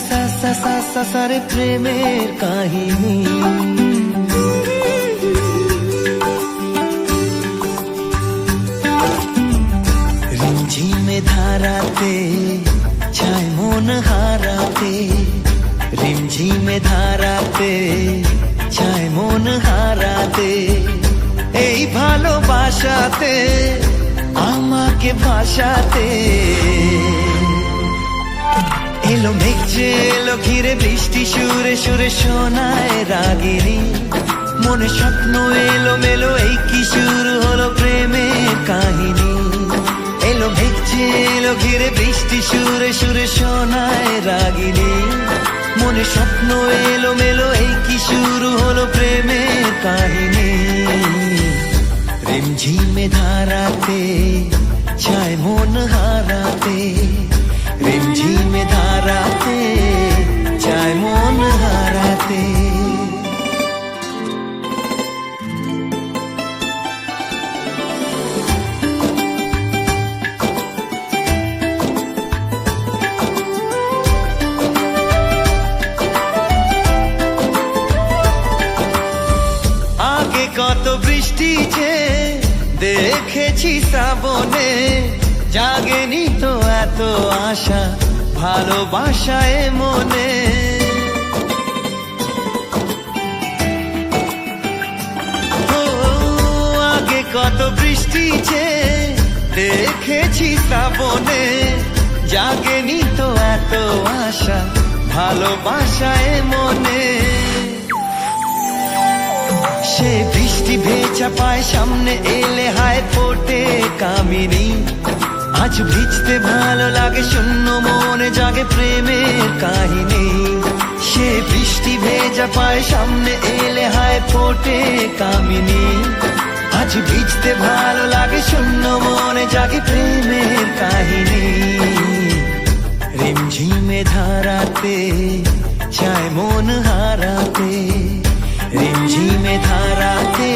সা সা সা সা সা রে প্রেমের কাহিনী। রিমঝিমে ধারাতে চায় মন হারাতে, রিমঝিমে ধারাতে চায় মন হারাতে, এই ভালোবাসাতে আমাকে ভাসাতে। এলো মেঘ যে এলো ঘিরে বৃষ্টি সুরে সুরে শোনায় রাগিনী, মনে স্বপ্ন এলো মেলো এই কি শুরু হলো প্রেমের কাহিনী। এলো মেঘ যে এলো ঘিরে বৃষ্টি সুরে সুরে শোনায় রাগিনী, মনে স্বপ্ন এলো মেলো এই কি শুরু হলো প্রেমের কাহিনী। রিমঝিমে ধারাতে চায় মন হারাতে, রিমঝিমে ধারাতে চায় মন হারাতে। আগে কত বৃষ্টি যে দেখেছি শ্রাবণে, জাগেনি তো এত আশা ভালোবাসায় মনে। ও আগে কত বৃষ্টি যে দেখেছি শ্রাবণে, জাগেনি তো এত আশা ভালোবাসায় মনে। সে বৃষ্টি ভেজা পায় সামনে এলে হায় ফোটে কামিনী, আজ ভিজতে ভালো লাগে শূন্য মনে জাগে প্রেমের কাহিনী। সে বৃষ্টি ভেজা পায় সামনে এলে হায় ফোটে কামিনী, আজ ভিজতে ভালো লাগে শূন্য মনে জাগে প্রেমের কাহিনী। রিমঝিমে ধারাতে চায় মন হারাতে, রিমঝিমে ধারাতে